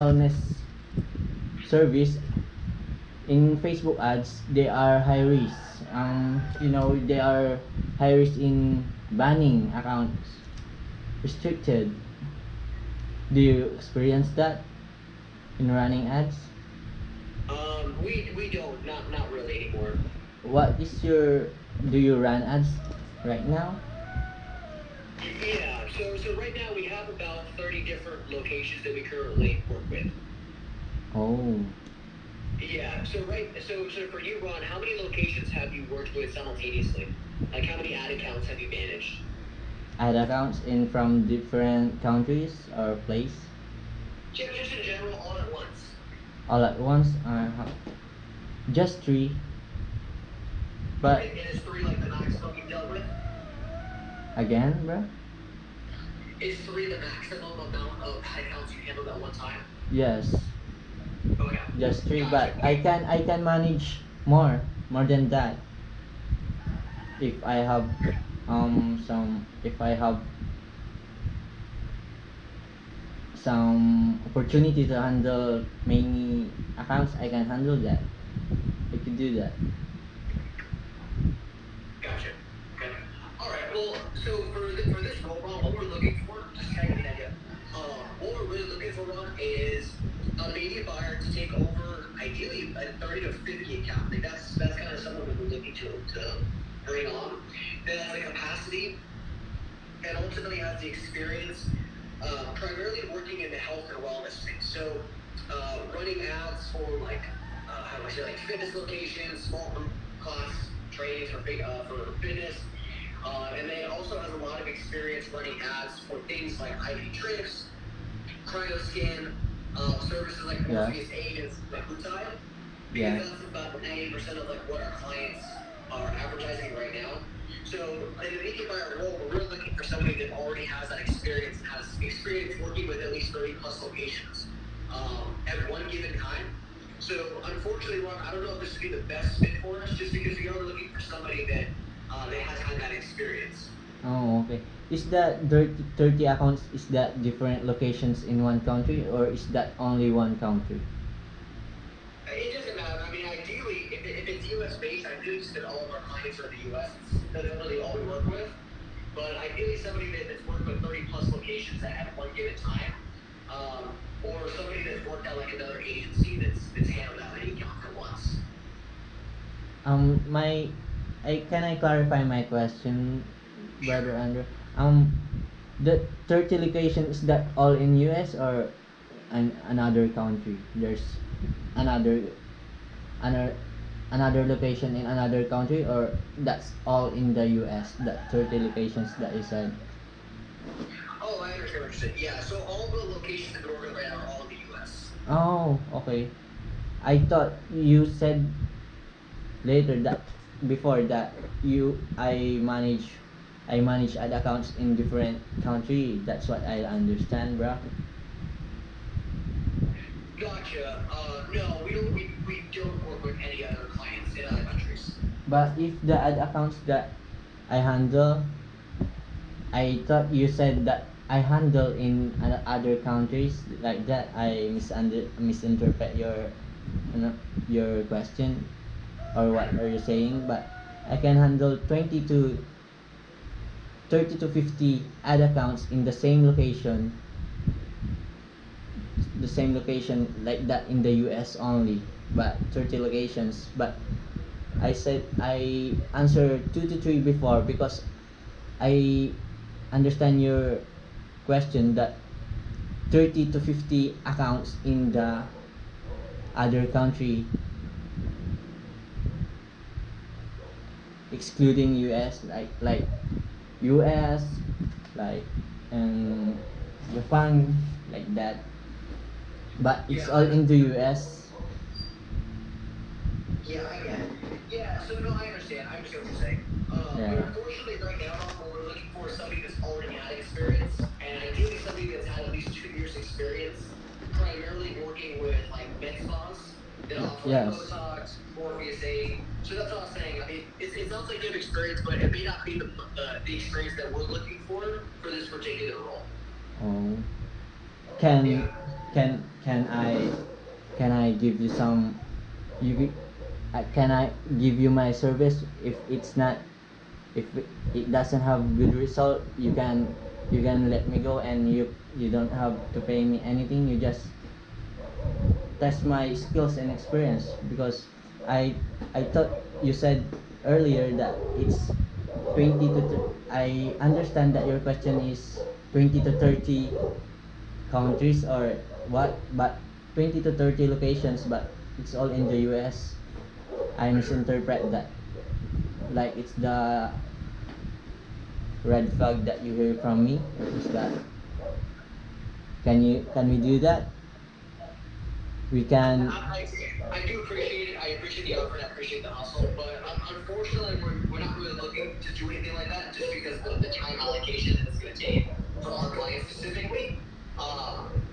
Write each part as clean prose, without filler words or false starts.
wellness service in Facebook ads, they are high risk. They are high risk in banning accounts, restricted. Do you experience that in running ads? We don't, not really anymore. What is your Do you run ads right now? Yeah, so right now we have about 30 different locations that we currently work with. Oh, Yeah, so for you, Ron, how many locations have you worked with simultaneously? Like how many ad accounts have you managed? ad accounts in from different countries or place Just in general, all at once. all at once. Just three, but And is three like the maximum you've dealt with? again, bro. Is three the maximum amount of ad accounts you handled at one time? Yes, Okay. just three, but Gotcha. I can manage more than that if I have some opportunity to handle many accounts. I can handle that. I could do that. Gotcha. Okay. All right. Well, so for this role, Ron, what we're looking for, just kind of an idea. What we're really looking for, Ron, is a media buyer to take over, ideally, a 30 to 50 account. Like that's kind of someone that we're looking to bring on that has the capacity and ultimately has the experience, primarily working in the health and wellness space. So, running ads for like, how do I say, like fitness locations, small group class trainings for fitness, and then also has a lot of experience running ads for things like IV trips, cryoscan, services like Yeah. Morpheus 8 and like Lutai, because Yeah. that's about 90% of like what our clients are advertising right now. So in the media buyer role, we're really looking for somebody that already has that experience and has experience working with at least 30 plus locations at one given time. So unfortunately, Ron, I don't know if this would be the best fit for us, just because we are looking for somebody that has had that experience. Oh, okay. Is that 30 accounts, is that different locations in one country, or is that only one country? It doesn't matter. I mean, ideally, if it's U.S. based, ideally just that all of our clients are in the U.S. That's really all we work with. But ideally, somebody that's worked with 30 plus locations at one given time, or somebody that's worked at like another agency that's handled that many accounts at once. My, can I clarify my question, brother Andrew? Um, the 30 location, is that all in US or another country? There's another another another location in another country, or that's all in the US? That 30 locations that you said. Oh, I understand what you're saying. Yeah, so all the locations that we're working right now are all in the U.S. Oh, okay. I thought you said later that before that I manage ad accounts in different country. That's what I understand, bro. Gotcha. No, we don't work with any other clients in other countries. But if the ad accounts that I handle, I thought you said that I handle in other countries like that. I misinterpret your question, or what are you saying? But I can handle 20 to 30 to 50 ad accounts in the same location like that in the US only, but 30 locations. But I said I answered 2 to 3 before because I understand your question that 30 to 50 accounts in the other country, excluding US, like US, like and Japan, like that. But it's Yeah, all in the US. yeah, I get it. Yeah, so no, I understand. I understand what you're saying. But Yeah. unfortunately, right now, what we're looking for is somebody that's already had experience, and ideally somebody that's had at least 2 years experience, primarily working with like med spas that offer like Yes. Botox, Morpheus 8. So that's what I'm saying. I mean, it sounds like you have experience, but it may not be the experience that we're looking for this particular role. Oh. Can Yeah. can can I give you some, can I give you my service? If it's not, if it doesn't have good result, you can let me go, and you don't have to pay me anything. You just test my skills and experience, because I thought you said earlier that it's 20 to I understand that your question is 20 to 30 countries or what, but 20 to 30 locations, but it's all in the US. I misinterpret that, like it's the red flag that you hear from me. Is that, can we do that? We can. I do appreciate it. I appreciate the offer. And I appreciate the hustle. But unfortunately, we're not really looking to do anything like that, just because the time allocation that it's going to take for our clients specifically.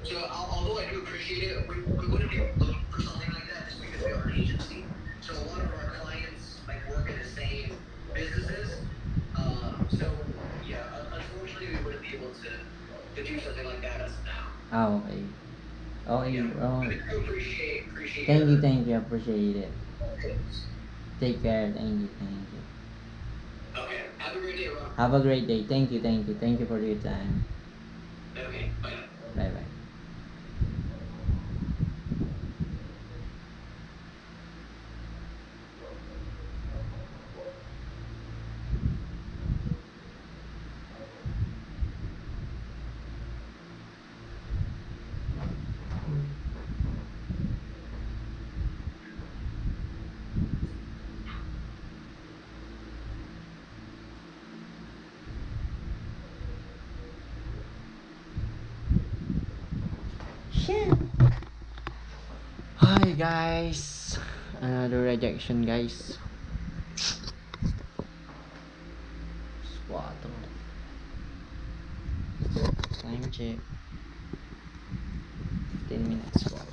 So although I do appreciate it, we wouldn't be looking for something like that just because we are an agency. So a lot of our clients like work in the same businesses. So yeah, unfortunately, we wouldn't be able to do something like that as of now. Oh, okay. Okay, Yeah. oh, I do appreciate thank you, appreciate it. Take care, thank you. Okay. Have a great day, Ron. Have a great day. Thank you for your time. Okay. Bye now. Bye bye. Hi guys, another rejection guys. Squatter. Time check. 15 minutes.